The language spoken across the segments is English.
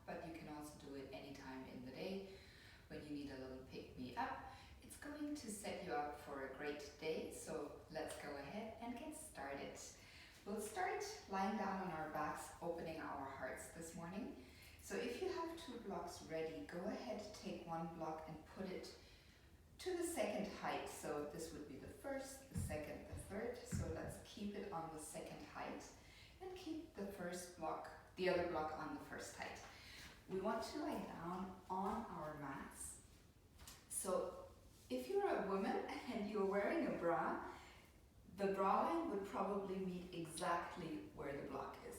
but you can also do it anytime in the day when you need a little pick-me-up. It's going to set you up for a great day, so let's go ahead and get started. We'll start lying down on our backs, opening our hearts this morning. So if you have 2 blocks ready, go ahead, take 1 block and put it to the second height. So this would be the first, the second, the third. So let's keep it on the second height and keep the other block on the first height. We want to lie down on our mats. So if you're a woman and you're wearing a bra, the bra line would probably meet exactly where the block is.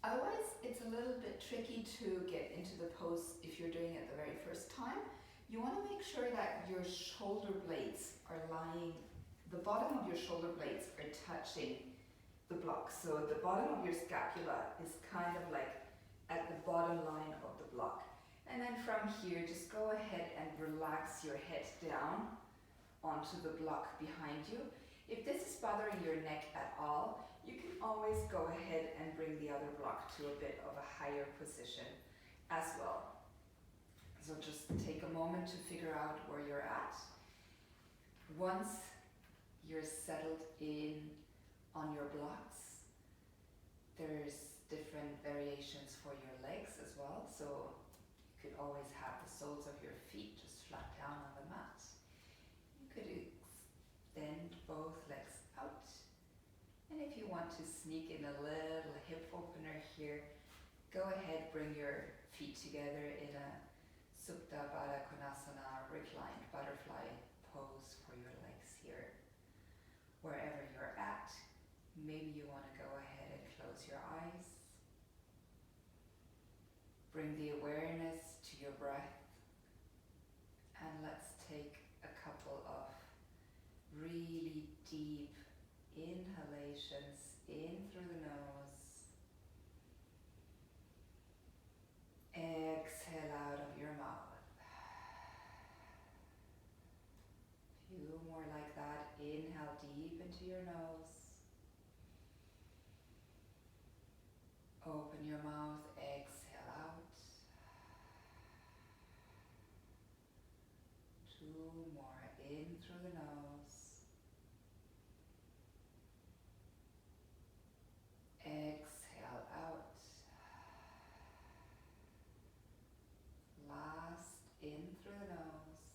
Otherwise, it's a little bit tricky to get into the pose if you're doing it the very first time. You want to make sure that your shoulder blades are lying, the bottom of your shoulder blades are touching the block. So the bottom of your scapula is kind of like at the bottom line of the block. And then from here, just go ahead and relax your head down onto the block behind you. If this is bothering your neck at all, you can always go ahead and bring the other block to a bit of a higher position as well. So just take a moment to figure out where you're at. Once you're settled in on your blocks, there's different variations for your legs as well. So you could always have the soles of your feet just flat down on the mat. You could extend both legs out. And if you want to sneak in a little hip opener here, go ahead, bring your feet together in a Supta Baddha Konasana reclined butterfly pose for your legs here. Wherever you're at, maybe you want to go ahead and close your eyes. Bring the awareness to your breath, and let's take a couple of really deep inhalations in through the nose. Exhale out of your mouth. Few more like that. Inhale deep into your nose. Open your mouth. Exhale out. 2 more. In through the nose. Exhale out. Last, in through the nose.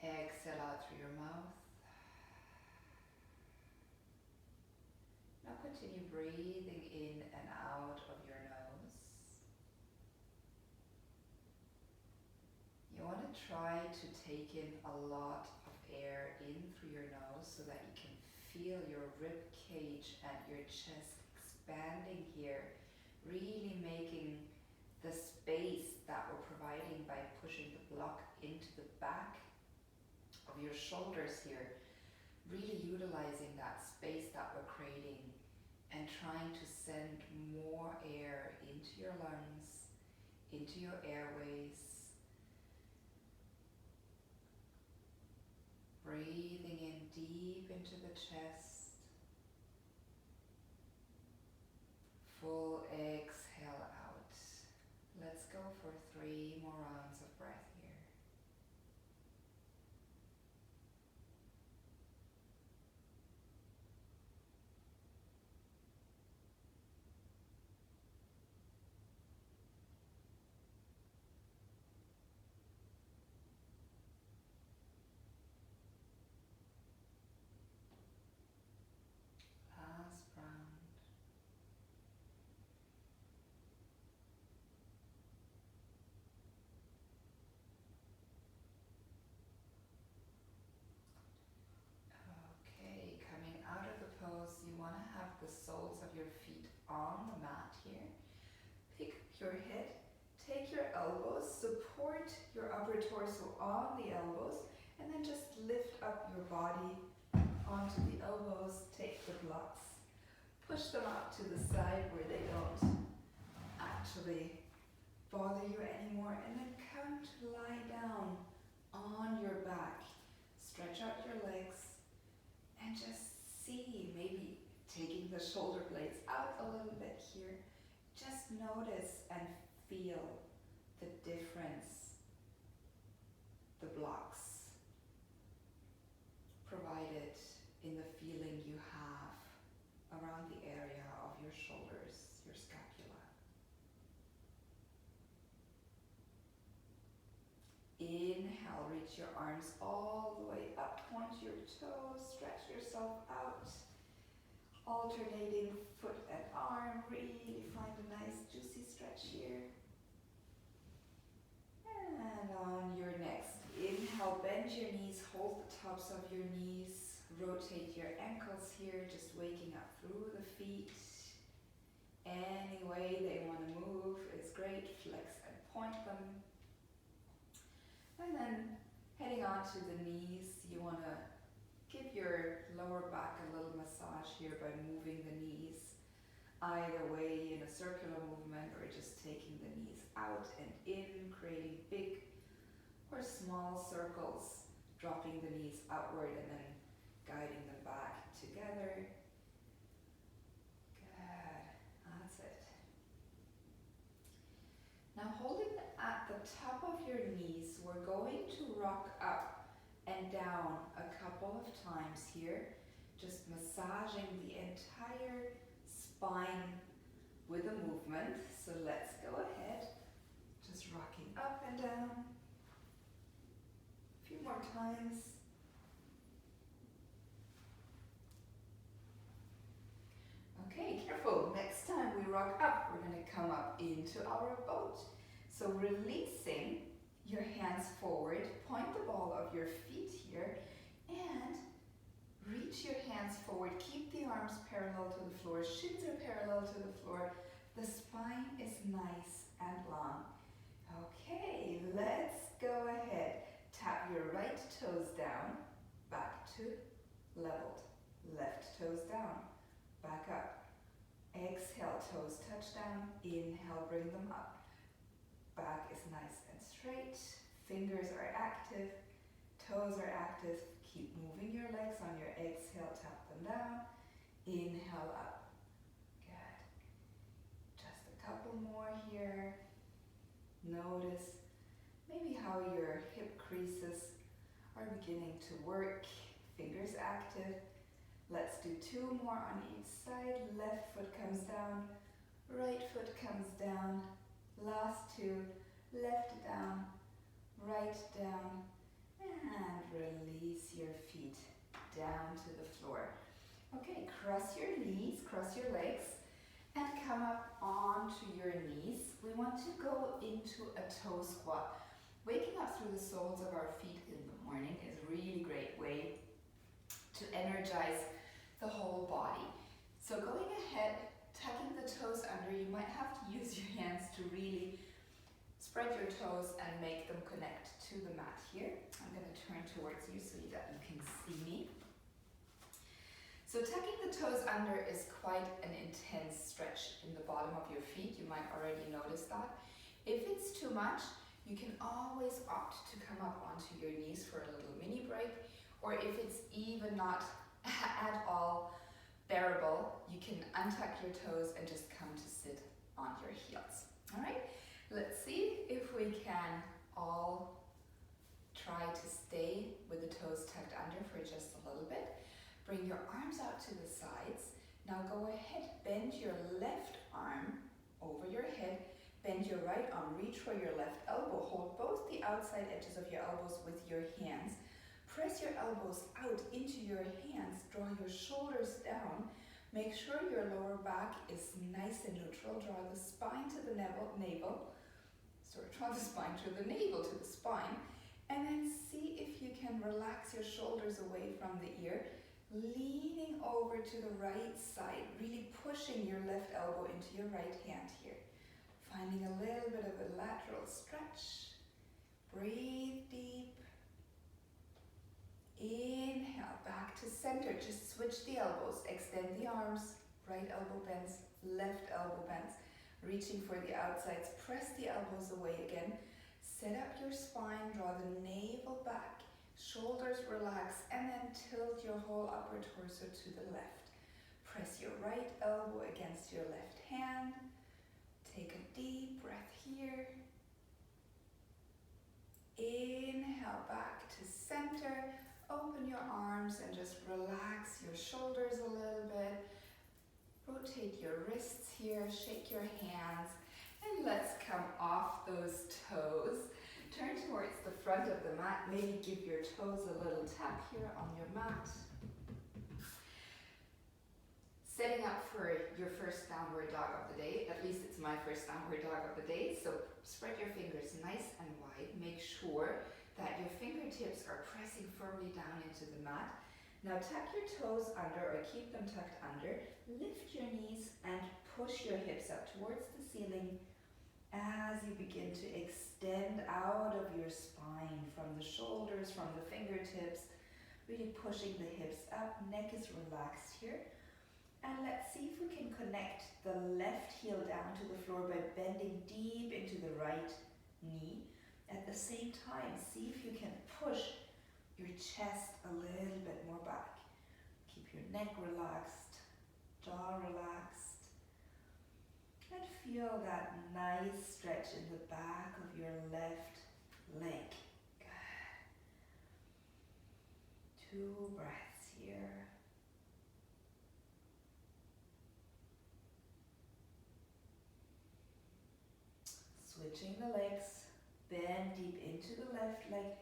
Exhale out through your mouth. Now continue breathing in and out of your nose. You want to try to take in a lot of air in through your nose so that you can feel your rib cage and your chest expanding here, really making the space that we're providing by pushing the block into the back of your shoulders here, really utilizing that space that we're creating and trying to send more air into your lungs, into your airways. Breathing in deep into the chest. Full exhale out. Let's go for 3 more rounds of breath here. Last round. Okay, coming out of the pose, you want to have the soles of your feet on the mat here. Pick your head, take your elbows, support your upper torso on the elbows, and then just lift up your body onto the elbows. Take the blocks, push them out to the side where they don't actually bother you anymore, and then come to lie down on your back. Stretch out your legs and just see, maybe taking the shoulder blades out a little just notice and feel the difference the blocks provided in the feeling you have around the area of your shoulders, your scapula. Inhale, reach your arms all the way up, point your toes, stretch yourself out. Alternating foot and arm, really find a nice juicy stretch here. And on your next inhale, bend your knees, hold the tops of your knees, rotate your ankles here, just waking up through the feet. Any way they want to move is great, flex and point them. And then heading on to the knees, you want to give your lower back a little massage here by moving the knees either way in a circular movement or just taking the knees out and in, creating big or small circles, dropping the knees outward and then guiding them back together. Good, that's it. Now holding at the top of your knees, we're going to rock up and down a couple of times here, just massaging the entire spine with a movement. So let's go ahead, just rocking up and down. A few more times. Okay, careful. Next time we rock up, we're going to come up into our boat. So releasing your hands forward, point the ball of your feet here, and reach your hands forward. Keep the arms parallel to the floor, shins are parallel to the floor. The spine is nice and long. Okay, let's go ahead. Tap your right toes down, back to leveled. Left toes down, back up. Exhale, toes touch down. Inhale, bring them up. Back is nice and straight. Fingers are active. Toes are active. Keep moving your legs on your exhale. Tap them down. Inhale up. Good. Just a couple more here. Notice maybe how your hip creases are beginning to work. Fingers active. Let's do 2 more on each side. Left foot comes down. Right foot comes down. Last 2. Left down. Right down. And release your feet down to the floor. Okay, cross your knees, cross your legs, and come up onto your knees. We want to go into a toe squat. Waking up through the soles of our feet in the morning is a really great way to energize the whole body. So going ahead, tucking the toes under, you might have to use your hands to really spread your toes and make them connect to the mat here. I'm going to turn towards you so that you can see me. So tucking the toes under is quite an intense stretch in the bottom of your feet. You might already notice that. If it's too much, you can always opt to come up onto your knees for a little mini break, or if it's even not at all bearable, you can untuck your toes and just come to sit on your heels. All right, let's see if we can all try to stay with the toes tucked under for just a little bit. Bring your arms out to the sides. Now go ahead, bend your left arm over your head, bend your right arm, reach for your left elbow, hold both the outside edges of your elbows with your hands. Press your elbows out into your hands, draw your shoulders down. Make sure your lower back is nice and neutral. Draw the spine to the navel. Draw the spine to the navel, to the spine. And then see if you can relax your shoulders away from the ear. Leaning over to the right side, really pushing your left elbow into your right hand here. Finding a little bit of a lateral stretch. Breathe deep. Inhale, back to center. Just switch the elbows. Extend the arms. Right elbow bends, left elbow bends. Reaching for the outsides. Press the elbows away again. Set up your spine. Draw the navel back. Shoulders relax. And then tilt your whole upper torso to the left. Press your right elbow against your left hand. Take a deep breath here. Inhale back to center. Open your arms and just relax your shoulders a little bit. Rotate your wrists here, shake your hands, and let's come off those toes. Turn towards the front of the mat. Maybe give your toes a little tap here on your mat. Setting up for your first downward dog of the day. At least it's my first downward dog of the day. So spread your fingers nice and wide. Make sure that your fingertips are pressing firmly down into the mat. Now tuck your toes under or keep them tucked under. Lift your knees and push your hips up towards the ceiling as you begin to extend out of your spine from the shoulders, from the fingertips, really pushing the hips up. Neck is relaxed here. And let's see if we can connect the left heel down to the floor by bending deep into the right knee. At the same time, see if you can push your chest a little bit more back. Keep your neck relaxed, jaw relaxed, and feel that nice stretch in the back of your left leg. Good. 2 breaths here. Switching the legs, bend deep into the left leg,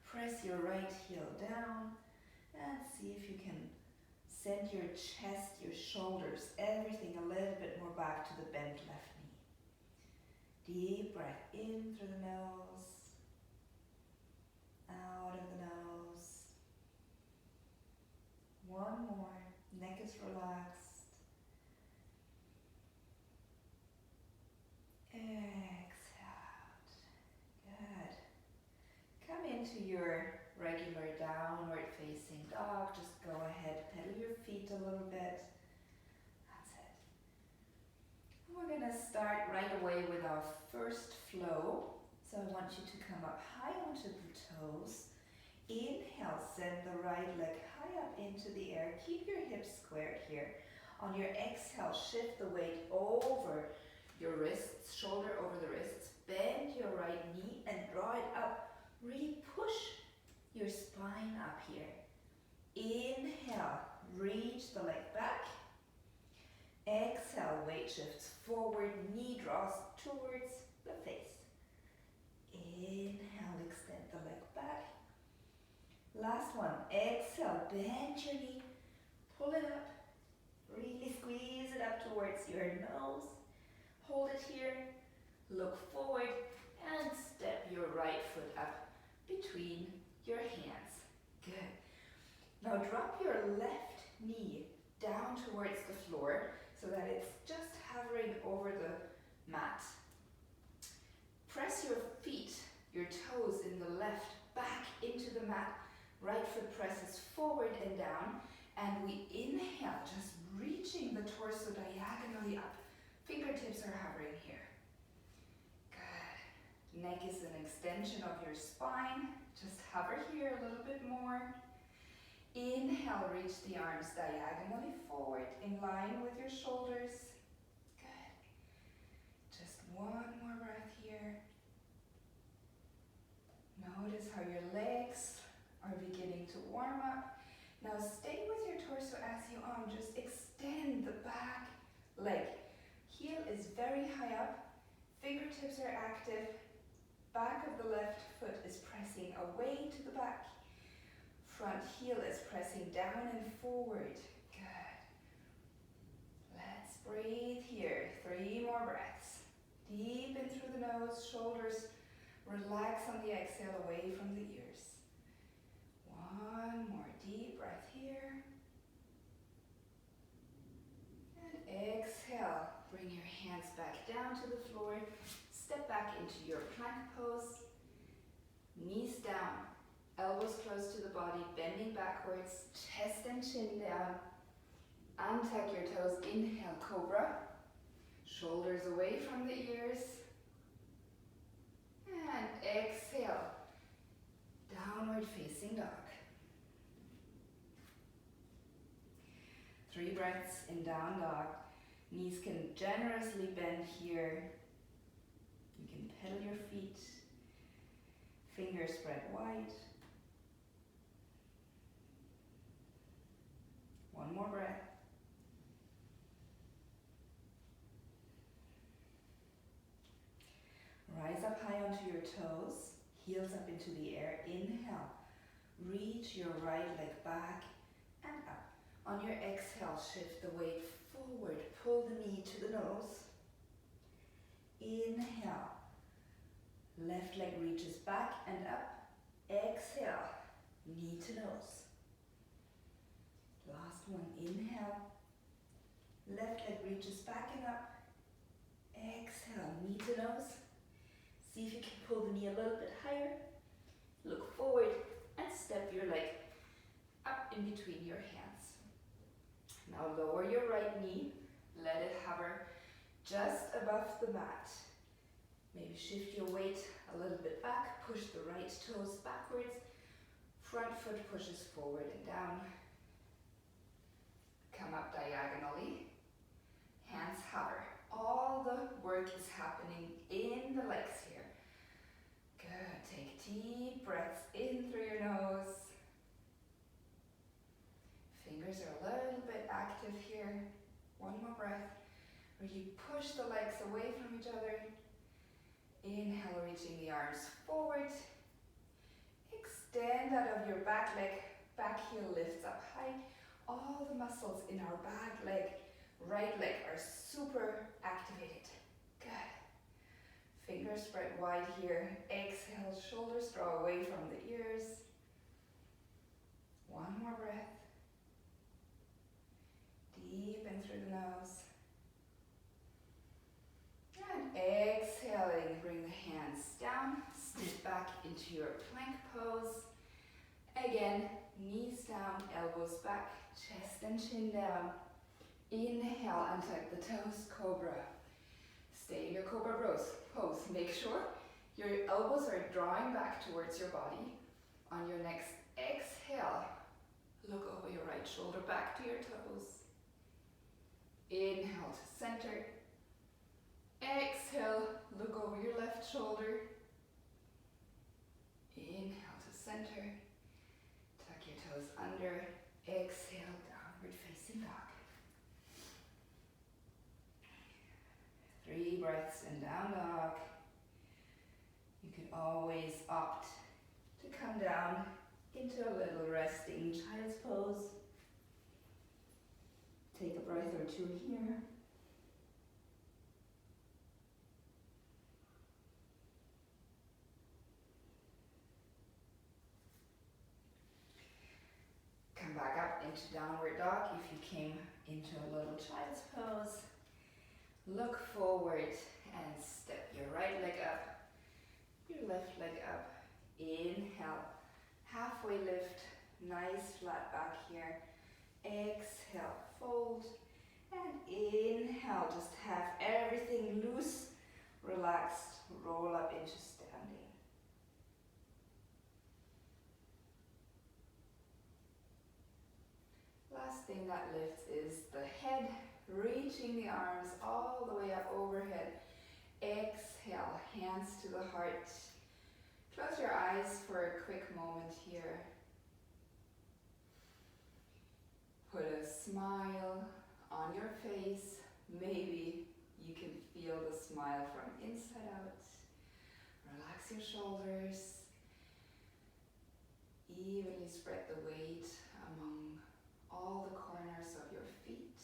press your right heel down, and see if you can send your chest, your shoulders, everything a little bit more back to the bent left knee. Deep breath in through the nose, out of the nose. One more, neck is relaxed. Exhale out. Good. Come into your regular downward facing dog. Just go ahead, pedal your feet a little bit. That's it. We're going to start right away with our first flow. So I want you to come up high onto the toes. Inhale, send the right leg high up into the air. Keep your hips squared here. On your exhale, shift the weight over your wrists, shoulder over the wrists. Bend your right knee and draw it up. Really push your spine up here. Inhale, reach the leg back. Exhale, weight shifts forward, knee draws towards the face. Inhale, extend the leg back. Last one, exhale, bend your knee, pull it up, really squeeze it up towards your nose. Hold it here, look forward, and step your right foot up between your hands. Good. Now drop your left knee down towards the floor so that it's just hovering over the mat. Press your feet, your toes in the left back into the mat. Right foot presses forward and down. And we inhale, just reaching the torso diagonally up. Fingertips are hovering here. Good. Neck is an extension of your spine. Just hover here a little bit more. Inhale, reach the arms diagonally forward in line with your shoulders. Good. Just one more breath here. Notice how your legs are beginning to warm up. Now stay with your torso as you just extend the back leg. Heel is very high up, fingertips are active, back of the left foot is pressing away to the back, front heel is pressing down and forward. Good. Let's breathe here. 3 more breaths. Deep in through the nose, shoulders relax on the exhale away from the ears. 1 more deep breath here. And exhale. Bring your hands back down to the floor. Step back into your plank pose. Knees down. Elbows close to the body, bending backwards. Chest and chin down. Untuck your toes. Inhale, cobra. Shoulders away from the ears. And exhale. Downward facing dog. 3 breaths in down dog. Knees can generously bend here. You can pedal your feet, fingers spread wide. One more breath. Rise up high onto your toes, heels up into the air. Inhale. Reach your right leg back and up. On your exhale, shift the weight forward. Pull the knee to the nose. Inhale. Left leg reaches back and up. Exhale. Knee to nose. Last one. Inhale. Left leg reaches back and up. Exhale. Knee to nose. See if you can pull the knee a little bit higher. Look forward and step your leg up in between your hands. Now lower your right knee. Let it hover just above the mat. Maybe shift your weight a little bit back. Push the right toes backwards. Front foot pushes forward and down. Come up diagonally. Hands hover. All the work is happening in the legs here. Good. Take deep breaths in through your nose. Fingers are a little bit active here. One more breath. Really push the legs away from each other. Inhale, reaching the arms forward. Extend out of your back leg. Back heel lifts up high. All the muscles in our back leg, right leg are super activated. Good. Fingers spread wide here. Exhale, shoulders draw away from the ears. One more breath. Deep in through the nose. And exhaling, bring the hands down. Step back into your plank pose. Again, knees down, elbows back, chest and chin down. Inhale, untuck the toes, cobra. Stay in your cobra pose. Make sure your elbows are drawing back towards your body. On your next exhale, look over your right shoulder back to your toes. Inhale to center. Exhale, look over your left shoulder. Inhale to center. Tuck your toes under. Exhale, downward facing dog. 3 breaths and down dog. You can always opt to come down into a little resting child's pose. Take a breath or two here. Come back up into downward dog if you came into a little child's pose. Look forward and step your right leg up, your left leg up. Inhale, halfway lift, nice flat back here. Exhale, fold, and inhale, just have everything loose, relaxed, roll up into standing. Last thing that lifts is the head, reaching the arms all the way up overhead. Exhale, hands to the heart. Close your eyes for a quick moment here. Put a smile on your face. Maybe you can feel the smile from inside out. Relax your shoulders. Evenly spread the weight among all the corners of your feet.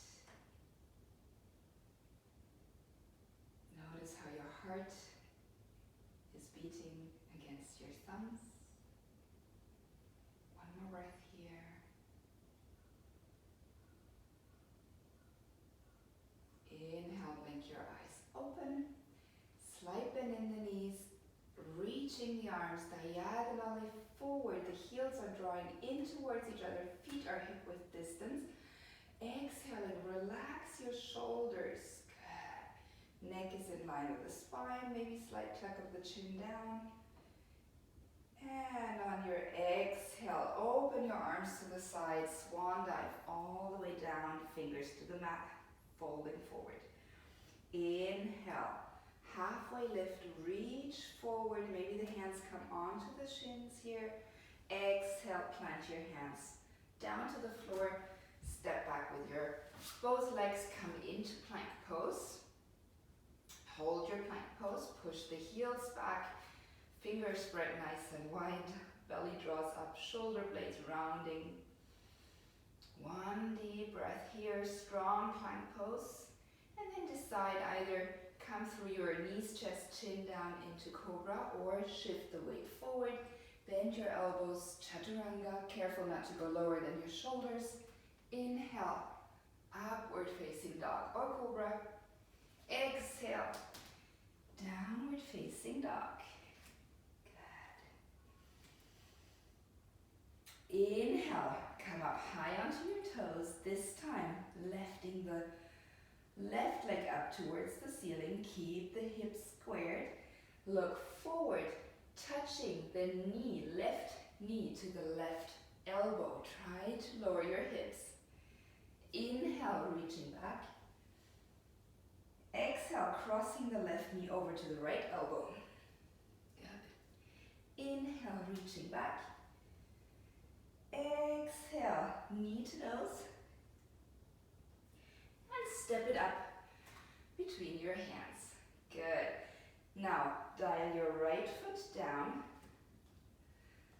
Notice how your heart is beating against your thumbs. One more breath here. Inhale, blink your eyes open. Slight bend in the knees, reaching the arms diagonally forward. The heels are drawing in towards each other. Feet are hip width distance. Exhaling, relax your shoulders. Good. Neck is in line with the spine. Maybe slight tuck of the chin down. And on your exhale, open your arms to the side. Swan dive all the way down. Fingers to the mat. Folding forward. Inhale. halfway lift, reach forward, maybe the hands come onto the shins here. Exhale, plant your hands down to the floor, step back with your both legs, come into plank pose. Hold your plank pose, push the heels back, fingers spread nice and wide, belly draws up, shoulder blades rounding. One deep breath here, strong plank pose, and then decide either come through your knees, chest, chin down into cobra, or shift the weight forward, bend your elbows, chaturanga, careful not to go lower than your shoulders. Inhale, upward facing dog or cobra. Exhale, downward facing dog. Good. Inhale, come up high onto your toes. This time, lifting the left leg up towards the ceiling. Keep the hips squared. Look forward, touching the knee, left knee to the left elbow. Try to lower your hips. Inhale, reaching back. Exhale, crossing the left knee over to the right elbow. Good. Inhale, reaching back. Exhale, knee to nose. And step it up between your hands. Good. Now, dial your right foot down.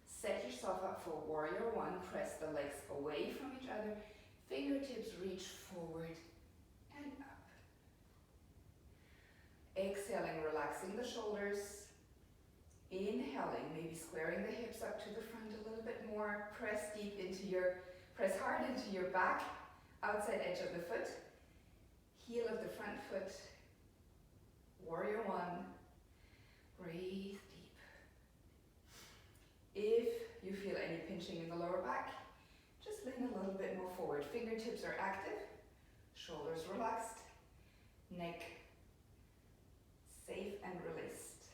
Set yourself up for warrior one. Press the legs away from each other. Fingertips reach forward and up. Exhaling, relaxing the shoulders. Inhaling, maybe squaring the hips up to the front a little bit more. Press hard into your back, outside edge of the foot. Heel of the front foot. Warrior one. Breathe deep. If you feel any pinching in the lower back, just lean a little bit more forward. Fingertips are active, shoulders relaxed, neck safe and released.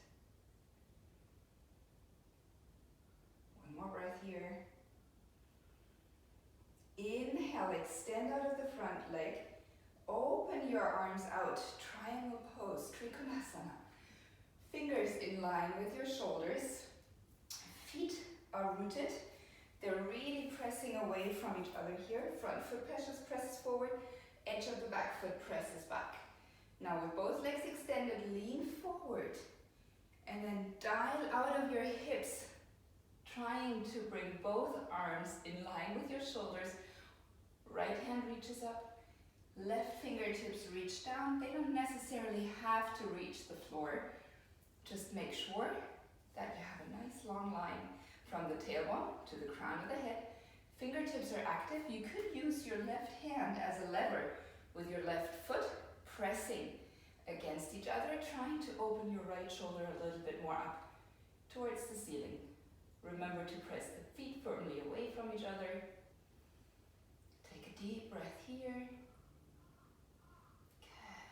One more breath here. Inhale, extend out of the front leg. Open your arms out, triangle pose, Trikonasana. Fingers in line with your shoulders. Feet are rooted. They're really pressing away from each other here. Front foot presses forward, edge of the back foot presses back. Now with both legs extended, lean forward and then dial out of your hips, trying to bring both arms in line with your shoulders. Right hand reaches up, left fingertips reach down. They don't necessarily have to reach the floor. Just make sure that you have a nice long line from the tailbone to the crown of the head. Fingertips are active. You could use your left hand as a lever with your left foot pressing against each other, trying to open your right shoulder a little bit more up towards the ceiling. Remember to press the feet firmly away from each other. Take a deep breath here. Good.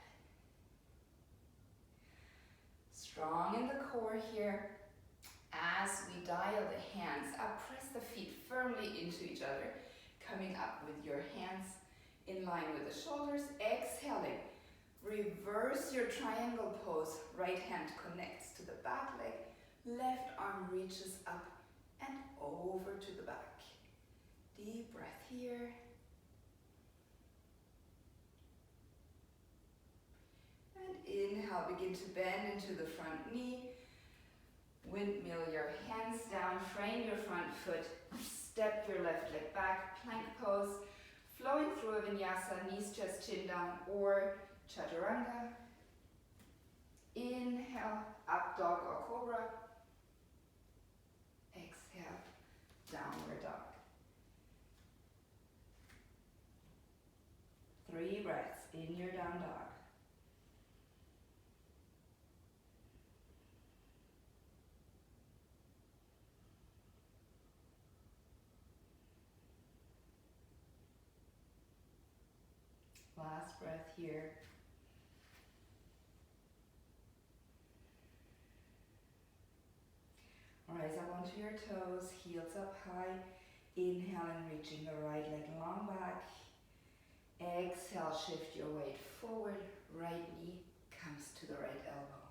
Strong in the core here. As we dial the hands up, press the feet firmly into each other, coming up with your hands in line with the shoulders. Exhaling, reverse your triangle pose. Right hand connects to the back leg, left arm reaches up and over to the back. Deep breath here. And inhale, begin to bend into the front knee. Windmill your hands down, frame your front foot, step your left leg back, plank pose, flowing through a vinyasa, knees, chest, chin down, or chaturanga. Inhale, up dog or cobra. Exhale, downward dog. 3 breaths in your down dog. Last breath here. Rise up onto your toes, heels up high. Inhale and reaching the right leg long back. Exhale, shift your weight forward. Right knee comes to the right elbow.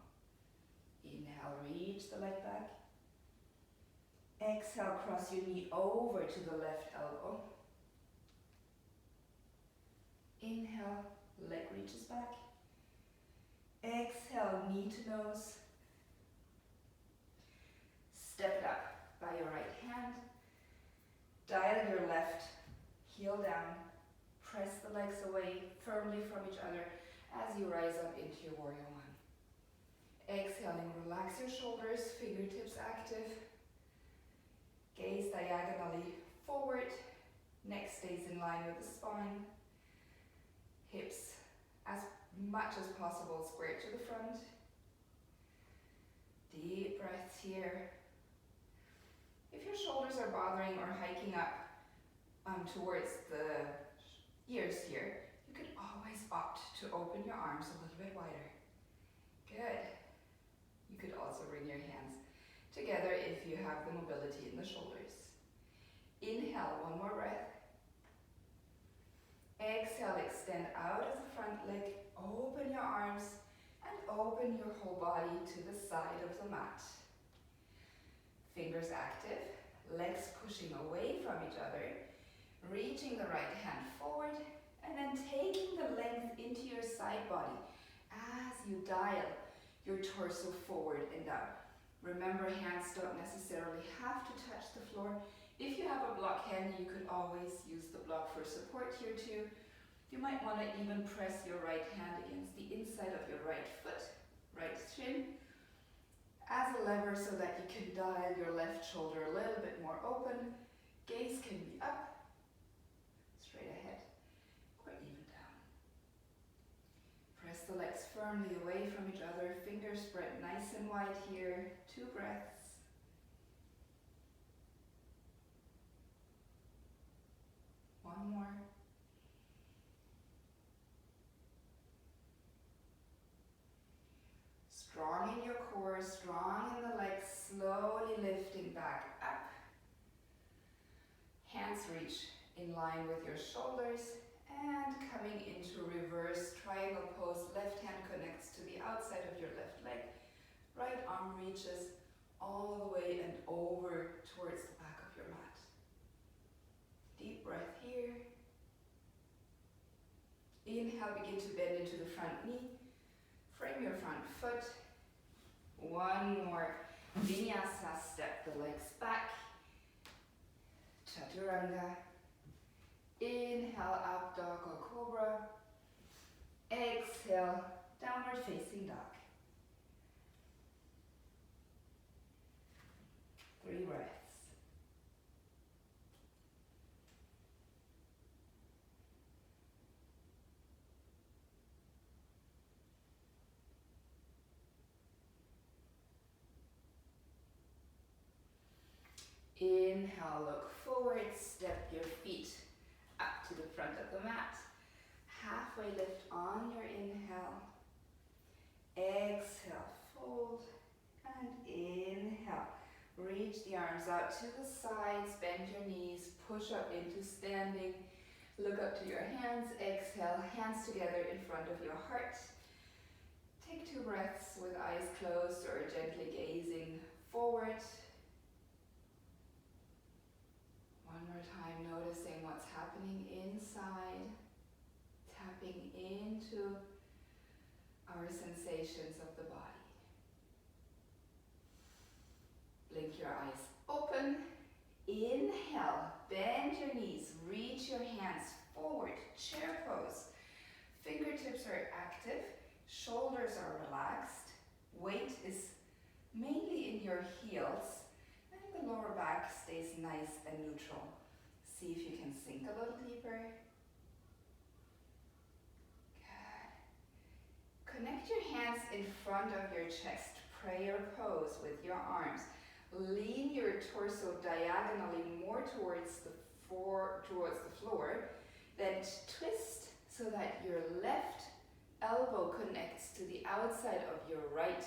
reach the leg back. Exhale, cross your knee over to the left elbow. Inhale, leg reaches back. Exhale, knee to nose. Step it up by your right hand. Dial your left heel down. Press the legs away firmly from each other as you rise up into your warrior one. Exhaling, relax your shoulders, fingertips active. Gaze diagonally forward. Neck stays in line with the spine. Hips as much as possible square to the front. Deep breaths here. If your shoulders are bothering or hiking up towards the ears here, you could always opt to open your arms a little bit wider. Good. You could also bring your hands together if you have the mobility in the shoulders. Inhale, one more breath. Exhale, extend out of the front leg, open your arms, and open your whole body to the side of the mat. Fingers active, legs pushing away from each other, reaching the right hand forward, and then taking the length into your side body as you dial your torso forward and down. Remember, hands don't necessarily have to touch the floor. If you have a block hand, you could always use the block for support here too. You might want to even press your right hand against the inside of your right foot, right shin, as a lever so that you can dial your left shoulder a little bit more open. Gaze can be up, straight ahead, or even down. Press the legs firmly away from each other, fingers spread nice and wide here. 2 breaths. One more. Strong in your core, strong in the legs, slowly lifting back up. Hands reach in line with your shoulders and coming into reverse triangle pose. Left hand connects to the outside of your left leg. Right arm reaches all the way and over towards the back of your mat. Deep breath here. Inhale, begin to bend into the front knee. Frame your front foot. One more. Vinyasa, step the legs back. Chaturanga. Inhale, up dog or cobra. Exhale, downward facing dog. 3 breaths. Inhale, look forward, step your feet up to the front of the mat. Halfway lift on your inhale. Exhale, fold, and inhale. Reach the arms out to the sides, bend your knees, push up into standing. Look up to your hands, exhale, hands together in front of your heart. Take 2 breaths with eyes closed or gently gazing forward. One more time, noticing what's happening inside, tapping into our sensations of the body. Blink your eyes open. Inhale, bend your knees, reach your hands forward, chair pose. Fingertips are active, shoulders are relaxed, weight is mainly in your heels, and the lower back stays nice and neutral. See if you can sink a little deeper. Good. Connect your hands in front of your chest, prayer pose with your arms. Lean your torso diagonally more towards the floor, then twist so that your left elbow connects to the outside of your right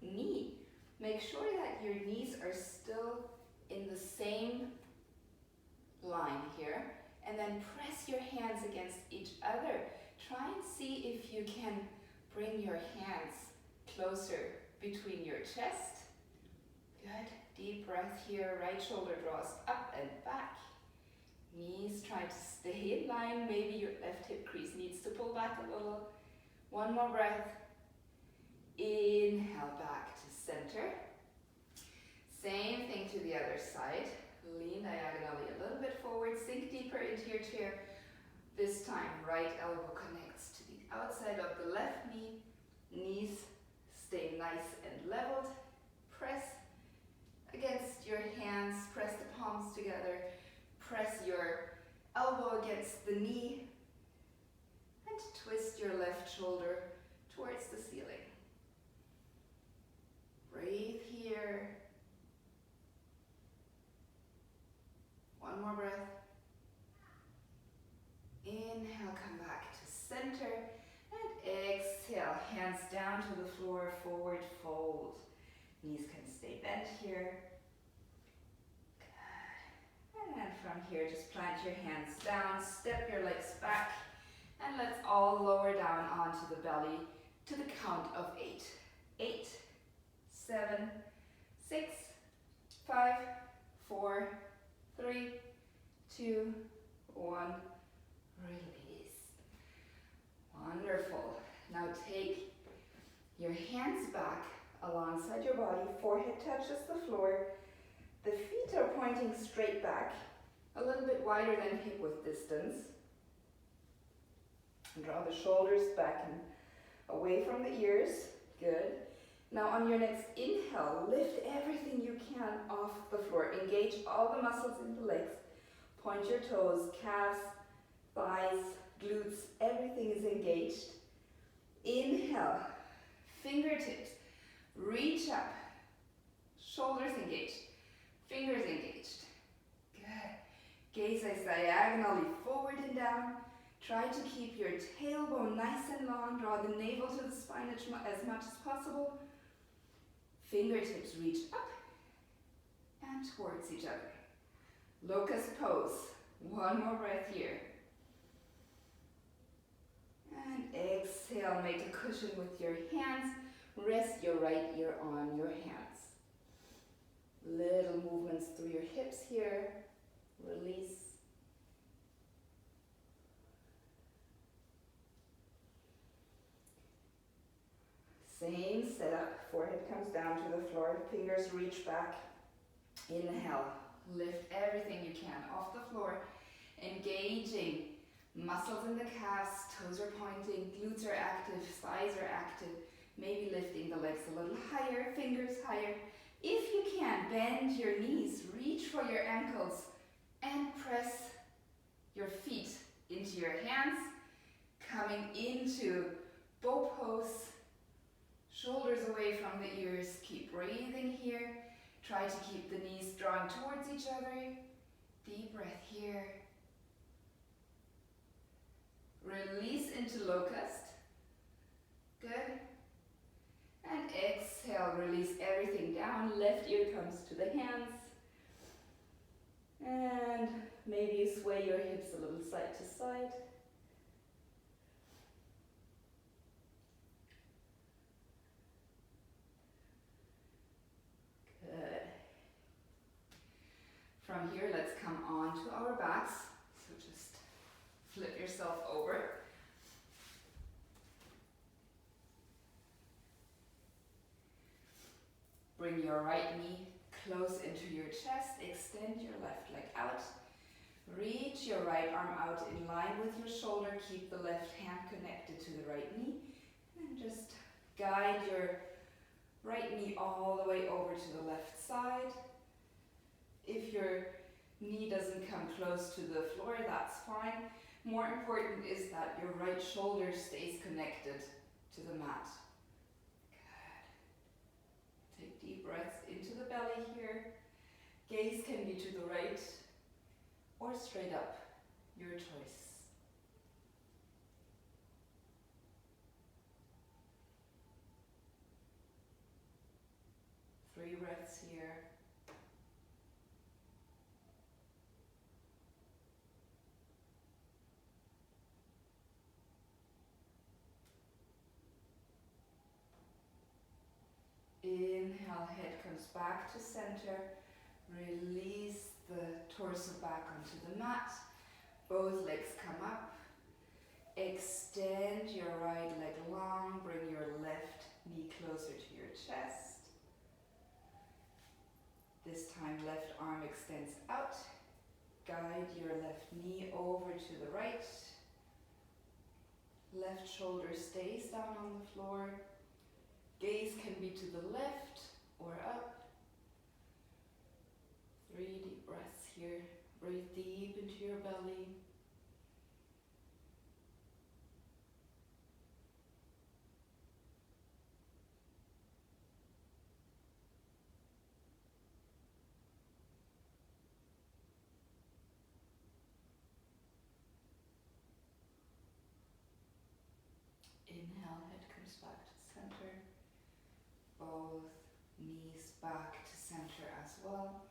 knee. Make sure that your knees are still in the same line here, and then press your hands against each other. Try and see if you can bring your hands closer between your chest Good. Deep breath here. Right shoulder draws up and back. Knees try to stay in line. Maybe your left hip crease needs to pull back a little. One more breath. Inhale back to center. Same thing to the other side. Lean diagonally a little bit forward. Sink deeper into your chair. This time, right elbow connects to the outside of the left knee. Knees stay nice and leveled. Press against your hands. Press the palms together. Press your elbow against the knee. And twist your left shoulder towards the ceiling. Breathe here. One more breath. Inhale, come back to center. And exhale, hands down to the floor, forward fold. Knees can stay bent here. Good. And then from here, just plant your hands down, step your legs back, and let's all lower down onto the belly to the count of 8. 8, 7, 6, 5, 4, 3, 2, 1. Release. Wonderful. Now take your hands back alongside your body. Forehead touches the floor. The feet are pointing straight back, a little bit wider than hip width distance. And draw the shoulders back and away from the ears. Good. Now on your next inhale, lift everything you can off the floor. Engage all the muscles in the legs. Point your toes, calves, thighs, glutes, everything is engaged. Inhale, fingertips, reach up, shoulders engaged, fingers engaged. Good. Gaze is diagonally forward and down. Try to keep your tailbone nice and long. Draw the navel to the spine as much as possible. Fingertips reach up and towards each other. Locust pose. One more breath here. And exhale, make a cushion with your hands. Rest your right ear on your hands. Little movements through your hips here. Release. Same setup. Forehead comes down to the floor. Fingers reach back. Inhale. Lift everything you can off the floor. Engaging muscles in the calves, toes are pointing, glutes are active, thighs are active. Maybe lifting the legs a little higher, fingers higher. If you can, bend your knees, reach for your ankles, and press your feet into your hands, coming into bow pose. Shoulders away from the ears. Keep breathing here. Try to keep the knees drawing towards each other. Deep breath here. Release into locust. Good. And exhale, release everything down. Left ear comes to the hands. And maybe you sway your hips a little side to side. Good. From here, let's come on to our backs. So just flip yourself over. Bring your right knee close into your chest. Extend your left leg out. Reach your right arm out in line with your shoulder. Keep the left hand connected to the right knee. And just guide your right knee all the way over to the left side. If your knee doesn't come close to the floor, that's fine. More important is that your right shoulder stays connected to the mat. Good. Take deep breaths into the belly here. Gaze can be to the right or straight up, your choice. Three breaths here. Inhale, head comes back to center. Release the torso back onto the mat. Both legs come up. Extend your right leg long. Bring your left knee closer to your chest. This time left arm extends out. Guide your left knee over to the right. Left shoulder stays down on the floor. Gaze can be to the left or up. 3 deep breaths here. Breathe deep into your belly. Inhale, head comes back to center. Both knees back to center as well.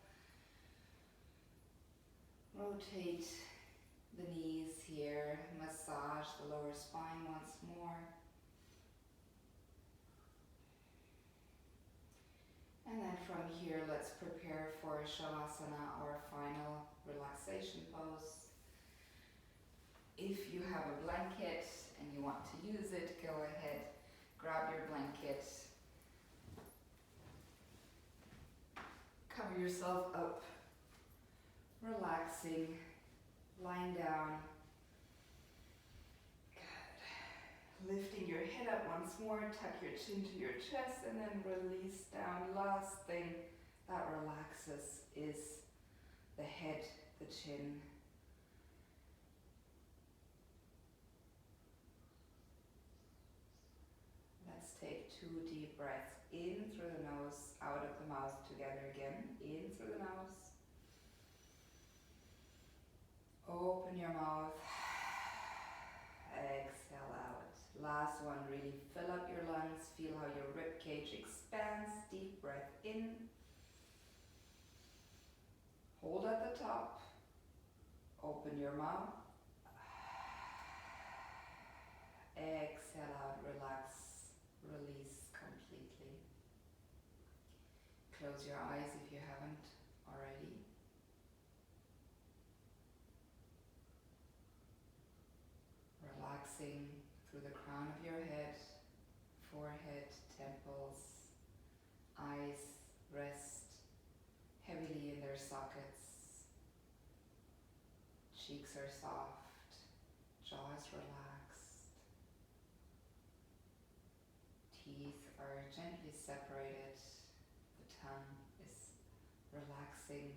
Rotate the knees here. Massage the lower spine once more. And then from here, let's prepare for Shavasana, our final relaxation pose. If you have a blanket and you want to use it, go ahead, grab your blanket, cover yourself up, relaxing, lying down. Good. Lifting your head up once more, tuck your chin to your chest and then release down. Last thing that relaxes is the head, the chin. Let's take 2 deep breaths in through the nose, out of the mouth together again. In through the nose. Open your mouth. Exhale out. Last one, really fill up your lungs. Feel how your rib cage expands. Deep breath in. Hold at the top. Open your mouth. Exhale out, relax, release completely. Close your eyes if you haven't already. Relaxing through the crown of your head, forehead, temples, eyes rest heavily in their sockets. Cheeks are soft, jaw is relaxed. Teeth are gently separated. The tongue is relaxing.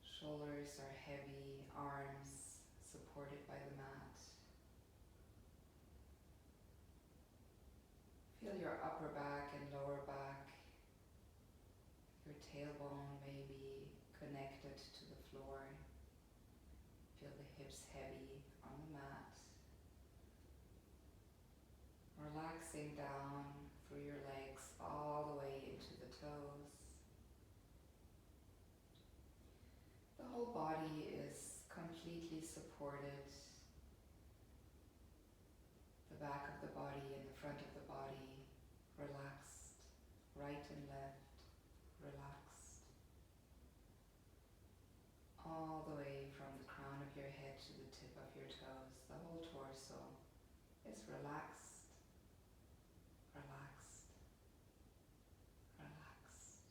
Shoulders are heavy, arms supported by the mat. Feel your upper back and lower back. Your tailbone may be connected to the floor. Feel the hips heavy on the mat. Relaxing down through your legs all the way into the toes. The whole body is completely supported. The back of the body and the front of the body relaxed. Right and left relaxed. All the way from the crown of your head to the tip of your toes. The whole torso is relaxed, relaxed, relaxed.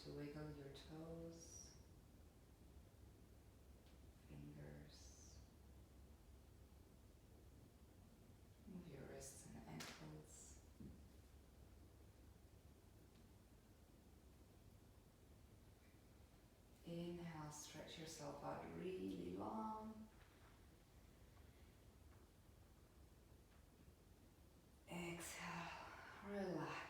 to wiggle your toes, fingers, move your wrists and ankles. Inhale, stretch yourself out really long. Exhale, relax.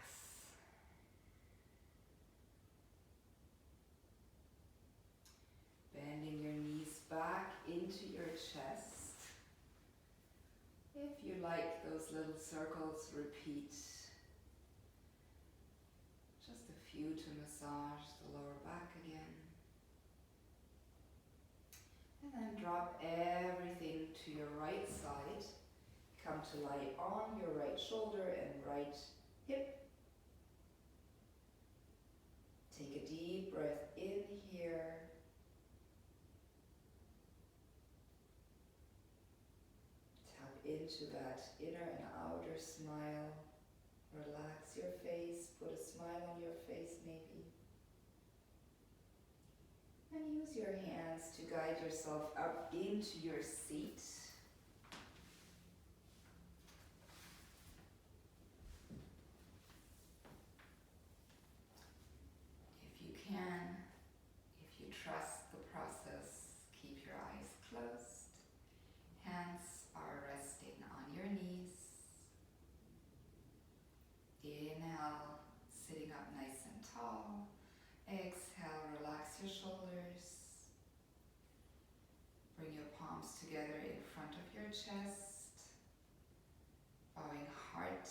Bending your knees back into your chest. If you like those little circles, repeat. Just a few to massage the lower back again. And then drop everything to your right side. Come to lie on your right shoulder and right hip. Take a deep breath in here. Tap into that inner and outer smile. Relax your face, put a smile on your face maybe. And use your hands to guide yourself up into your seat. If you can, if you trust the process, keep your eyes closed. Hands are resting on your knees. Inhale, sitting up nice and tall. Exhale, relax your shoulders. Bring your palms together in front of your chest. Bowing heart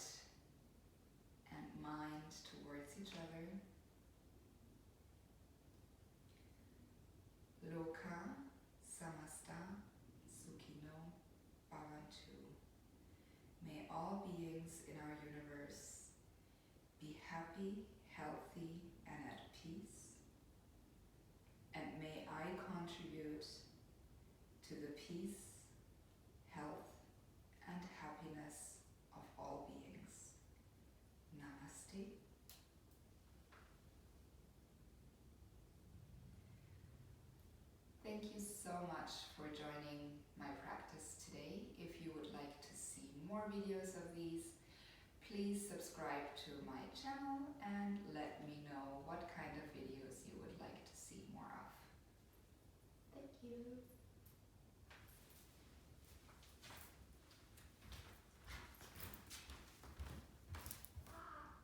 and mind towards each other. Loka Samasta Sukhino Bhavantu. May all beings in our universe be happy, healthy, and at peace. And may I contribute to the peace, health, and happiness of all beings. Namaste. Thank you so much for joining my practice today. If you would like to see more videos of these, please subscribe to my channel and let me know what kind of videos you would like to see more of. Thank you.